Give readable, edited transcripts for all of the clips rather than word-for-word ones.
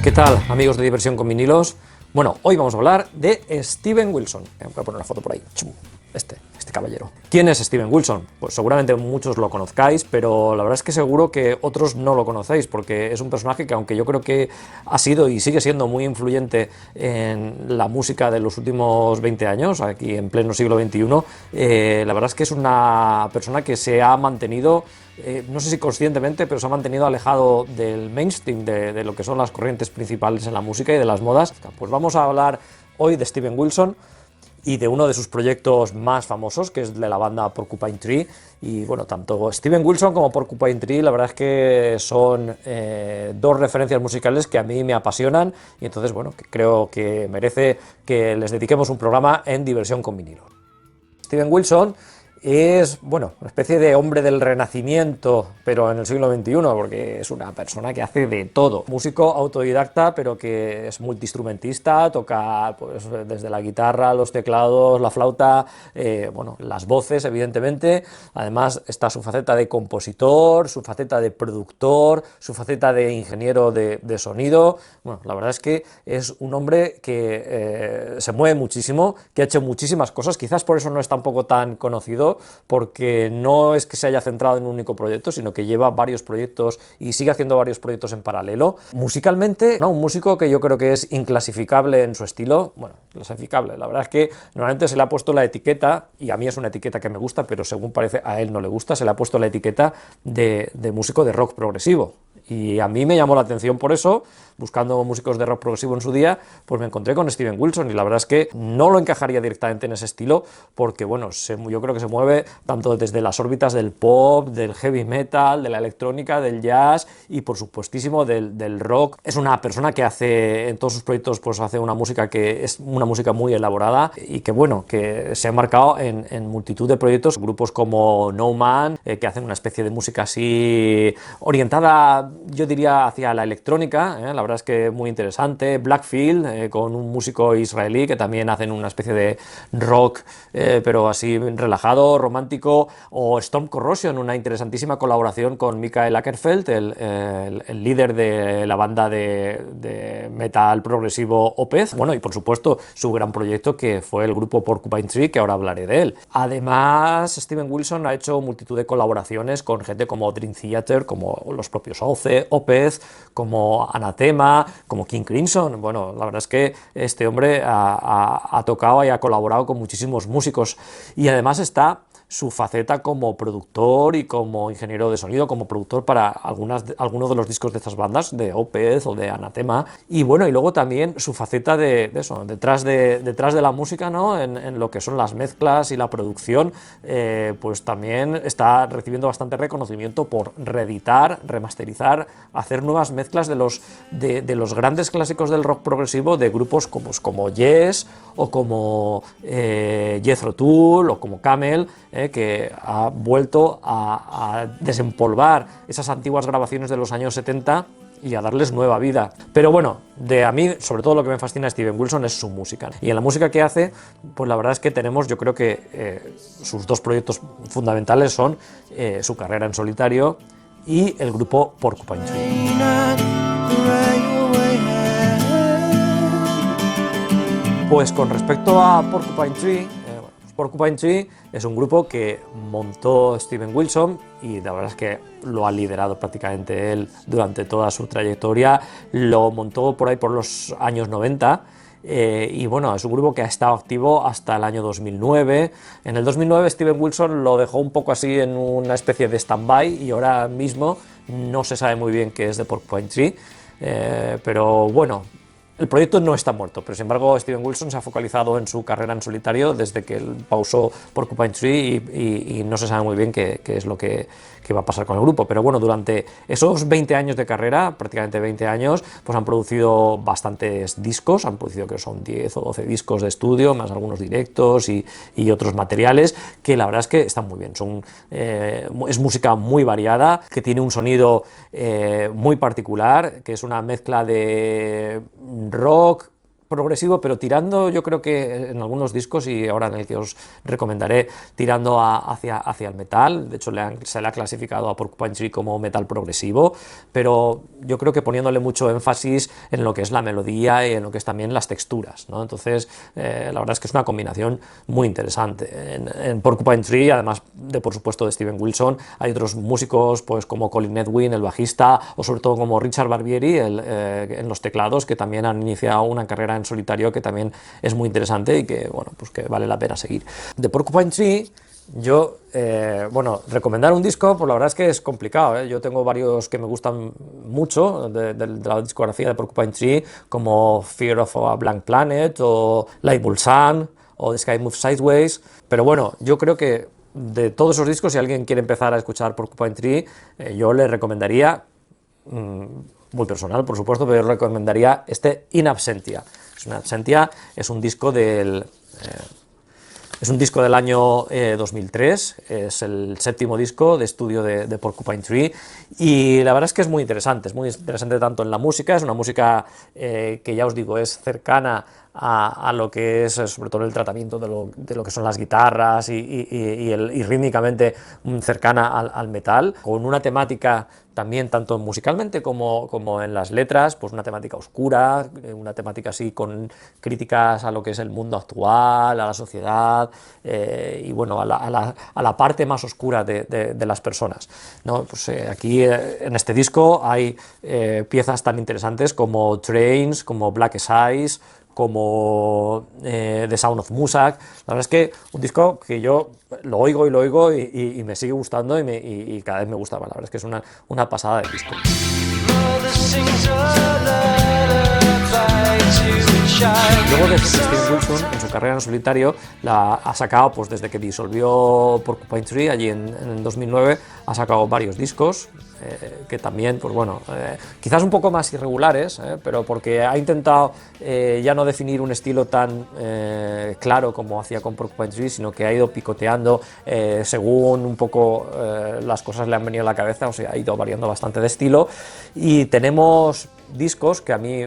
¿Qué tal, amigos de Diversión con Vinilos? Bueno, hoy vamos a hablar de Steven Wilson. Voy a poner una foto por ahí. Este caballero. ¿Quién es Steven Wilson? Pues seguramente muchos lo conozcáis, pero la verdad es que seguro que otros no lo conocéis, porque es un personaje que, aunque yo creo que ha sido y sigue siendo muy influyente en la música de los últimos 20 años, aquí en pleno siglo XXI, la verdad es que es una persona que se ha mantenido, no sé si conscientemente, pero se ha mantenido alejado del mainstream, de lo que son las corrientes principales en la música y de las modas. Pues vamos a hablar hoy de Steven Wilson y de uno de sus proyectos más famosos, que es de la banda Porcupine Tree. Y bueno, tanto Steven Wilson como Porcupine Tree, la verdad es que son dos referencias musicales que a mí me apasionan, y entonces, bueno, que creo que merece que les dediquemos un programa en Diversión con Vinilo. Steven Wilson es, bueno, una especie de hombre del Renacimiento, pero en el siglo XXI, porque es una persona que hace de todo. Músico autodidacta, pero que es multiinstrumentista, toca pues, desde la guitarra, los teclados, la flauta, bueno, las voces, evidentemente. Además está su faceta de compositor, su faceta de productor, su faceta de ingeniero de sonido. Bueno, la verdad es que es un hombre que se mueve muchísimo, que ha hecho muchísimas cosas, quizás por eso no es tampoco tan conocido, porque no es que se haya centrado en un único proyecto, sino que lleva varios proyectos y sigue haciendo varios proyectos en paralelo. Musicalmente, no, un músico que yo creo que es inclasificable en su estilo. Bueno, clasificable, la verdad es que normalmente se le ha puesto la etiqueta, y a mí es una etiqueta que me gusta, pero según parece a él no le gusta, se le ha puesto la etiqueta de músico de rock progresivo. Y a mí me llamó la atención por eso, buscando músicos de rock progresivo en su día, pues me encontré con Steven Wilson, y la verdad es que no lo encajaría directamente en ese estilo, porque bueno, yo creo que se mueve tanto desde las órbitas del pop, del heavy metal, de la electrónica, del jazz y por supuestísimo del rock. Es una persona que hace, en todos sus proyectos, pues hace una música que es una música muy elaborada y que bueno, que se ha marcado en multitud de proyectos, grupos como No Man, que hacen una especie de música así orientada, yo diría, hacia la electrónica, la verdad es que muy interesante. Blackfield, con un músico israelí que también hacen una especie de rock, pero así relajado, romántico. O Storm Corrosion, una interesantísima colaboración con Mikael Åkerfeldt, el líder de la banda de metal progresivo Opeth. Bueno, y por supuesto su gran proyecto, que fue el grupo Porcupine Tree, que ahora hablaré de él. Además, Steven Wilson ha hecho multitud de colaboraciones con gente como Dream Theater, como los propios Opeth, como Anathema, como King Crimson. Bueno, la verdad es que este hombre ha tocado y ha colaborado con muchísimos músicos, y además está su faceta como productor y como ingeniero de sonido, como productor para algunos de los discos de estas bandas, de Opeth o de Anathema. Y bueno, y luego también su faceta de eso, detrás de la música, ¿no? En lo que son las mezclas y la producción, pues también está recibiendo bastante reconocimiento por reeditar, remasterizar, hacer nuevas mezclas de los grandes clásicos del rock progresivo, de grupos como Yes, o como Jethro Tull, o como Camel, que ha vuelto a desempolvar esas antiguas grabaciones de los años 70 y a darles nueva vida. Pero bueno, a mí, sobre todo, lo que me fascina de Steven Wilson es su música. Y en la música que hace, pues la verdad es que tenemos, yo creo que sus dos proyectos fundamentales son su carrera en solitario y el grupo Porcupine Tree. Pues con respecto a Porcupine Tree, Porcupine Tree es un grupo que montó Steven Wilson, y la verdad es que lo ha liderado prácticamente él durante toda su trayectoria. Lo montó por ahí por los años 90, y bueno, es un grupo que ha estado activo hasta el año 2009. En el 2009 Steven Wilson lo dejó un poco así en una especie de stand-by, y ahora mismo no se sabe muy bien qué es de Porcupine Tree, pero bueno, el proyecto no está muerto, pero sin embargo Steven Wilson se ha focalizado en su carrera en solitario desde que él pausó Porcupine Tree, y no se sabe muy bien qué es lo que va a pasar con el grupo. Pero bueno, durante esos 20 años de carrera, prácticamente 20 años, pues han producido bastantes discos, han producido, que son 10 o 12 discos de estudio, más algunos directos y otros materiales, que la verdad es que están muy bien. Es música muy variada, que tiene un sonido muy particular, que es una mezcla de rock progresivo, pero tirando, yo creo que en algunos discos, y ahora en el que os recomendaré, tirando hacia el metal. De hecho, se le ha clasificado a Porcupine Tree como metal progresivo, pero yo creo que poniéndole mucho énfasis en lo que es la melodía y en lo que es también las texturas, ¿no? Entonces, la verdad es que es una combinación muy interesante. En Porcupine Tree, además de, por supuesto, de Steven Wilson, hay otros músicos, pues como Colin Edwin, el bajista, o sobre todo como Richard Barbieri en los teclados, que también han iniciado una carrera en solitario que también es muy interesante y que, bueno, pues que vale la pena seguir. De Porcupine Tree, yo, bueno, recomendar un disco, pues la verdad es que es complicado, ¿eh? Yo tengo varios que me gustan mucho de la discografía de Porcupine Tree, como Fear of a Blank Planet, o Lightbulb Sun, o The Sky Moves Sideways, pero bueno, yo creo que de todos esos discos, si alguien quiere empezar a escuchar Porcupine Tree, yo le recomendaría, muy personal por supuesto, pero yo recomendaría este In Absentia. In Absentia es un disco del año 2003, es el séptimo disco de estudio de Porcupine Tree, y la verdad es que es muy interesante tanto en la música, es una música que ya os digo, es cercana a lo que es, sobre todo el tratamiento de lo que son las guitarras y rítmicamente cercana al metal, con una temática también tanto musicalmente como en las letras, pues una temática oscura, una temática así con críticas a lo que es el mundo actual, a la sociedad, y bueno, a la parte más oscura de las personas, ¿no? Pues aquí en este disco hay piezas tan interesantes como Trains, como Black Eyes, como The Sound of Muzak. La verdad es que un disco que yo lo oigo y me sigue gustando y cada vez me gusta más. La verdad es que es una pasada de disco. Luego de Steven Wilson, en su carrera en solitario, la ha sacado, pues desde que disolvió Porcupine Tree, allí en 2009, ha sacado varios discos, que también, pues bueno, quizás un poco más irregulares, pero porque ha intentado ya no definir un estilo tan claro como hacía con Porcupine Tree, sino que ha ido picoteando según un poco las cosas le han venido a la cabeza, o sea, ha ido variando bastante de estilo, y tenemos discos que a mí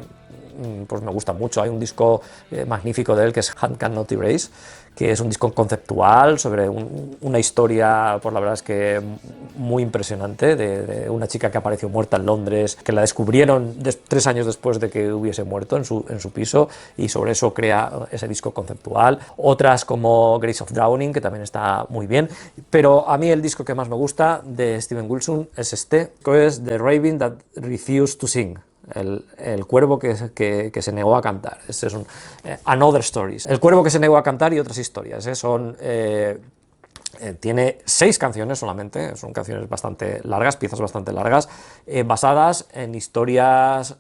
pues me gusta mucho. Hay un disco magnífico de él que es Hand Cannot Erase, que es un disco conceptual sobre una historia, pues la verdad es que muy impresionante, de una chica que apareció muerta en Londres, que la descubrieron 3 años después de que hubiese muerto en su piso, y sobre eso crea ese disco conceptual. Otras como Grace of Drowning, que también está muy bien, pero a mí el disco que más me gusta de Steven Wilson es este, que es The Raven That Refused to Sing. El cuervo que se negó a cantar. Este es un Another Stories. El cuervo que se negó a cantar y otras historias. Tiene 6 canciones solamente, son canciones bastante largas, piezas bastante largas, basadas en historias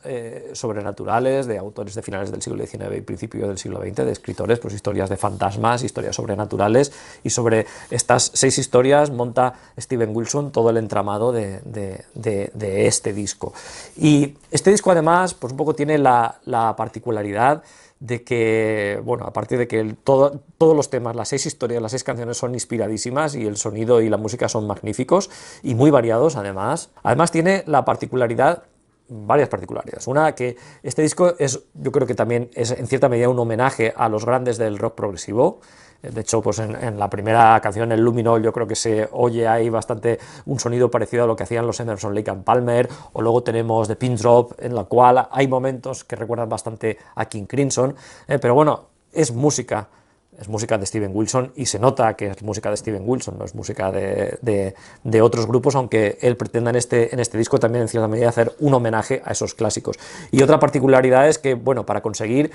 sobrenaturales de autores de finales del siglo XIX y principios del siglo XX, de escritores, pues historias de fantasmas, historias sobrenaturales, y sobre estas 6 historias monta Steven Wilson todo el entramado de este disco. Y este disco además, pues un poco tiene la particularidad de que, bueno, aparte de que todos los temas, las 6 historias, las 6 canciones son inspiradísimas y el sonido y la música son magníficos y muy variados además. Además tiene la particularidad, varias particularidades. Una, que este disco yo creo que también es en cierta medida un homenaje a los grandes del rock progresivo. De hecho, pues en la primera canción, el Luminol, yo creo que se oye ahí bastante un sonido parecido a lo que hacían los Emerson, Lake and Palmer, o luego tenemos The Pin Drop, en la cual hay momentos que recuerdan bastante a King Crimson, pero bueno, es música de Steven Wilson, y se nota que es música de Steven Wilson, no es música de otros grupos, aunque él pretenda en este disco también en cierta medida hacer un homenaje a esos clásicos. Y otra particularidad es que, bueno, para conseguir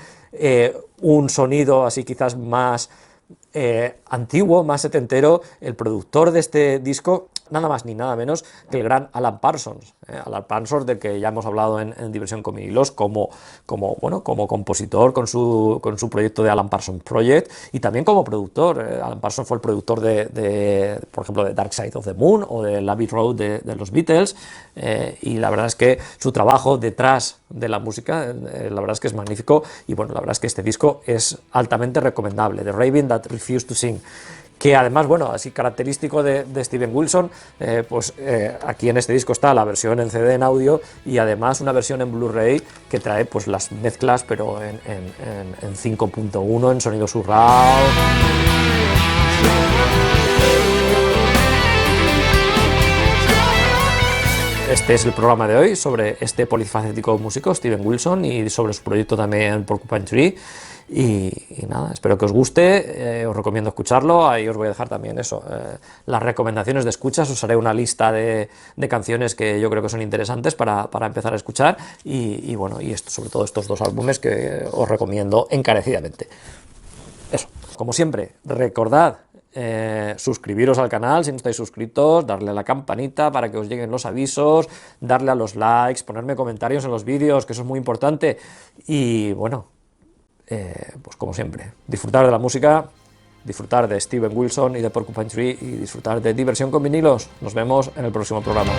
un sonido así quizás más antiguo, más setentero, el productor de este disco, nada más ni nada menos que el gran Alan Parsons, Alan Parsons, del que ya hemos hablado en Diversión con Vinilos, como compositor con su proyecto de Alan Parsons Project, y también como productor. Alan Parsons fue el productor por ejemplo, de Dark Side of the Moon o de Abbey Road de los Beatles, y la verdad es que su trabajo detrás de la música, la verdad es que es magnífico, y bueno, la verdad es que este disco es altamente recomendable, The Raven That Refused to Sing, que además, bueno, así característico de Steven Wilson, aquí en este disco está la versión en CD en audio y además una versión en Blu-ray que trae pues las mezclas, pero en 5.1, en sonido surround. Este es el programa de hoy sobre este polifacético músico, Steven Wilson, y sobre su proyecto también Porcupine Tree. Y nada, espero que os guste, os recomiendo escucharlo. Ahí os voy a dejar también las recomendaciones de escuchas. Os haré una lista de canciones que yo creo que son interesantes para empezar a escuchar. Y bueno, y sobre todo estos dos álbumes que os recomiendo encarecidamente. Eso, como siempre, recordad suscribiros al canal si no estáis suscritos, darle a la campanita para que os lleguen los avisos, darle a los likes, ponerme comentarios en los vídeos, que eso es muy importante. Y bueno, pues como siempre, disfrutar de la música, disfrutar de Steven Wilson y de Porcupine Tree y disfrutar de diversión con vinilos. Nos vemos en el próximo programa.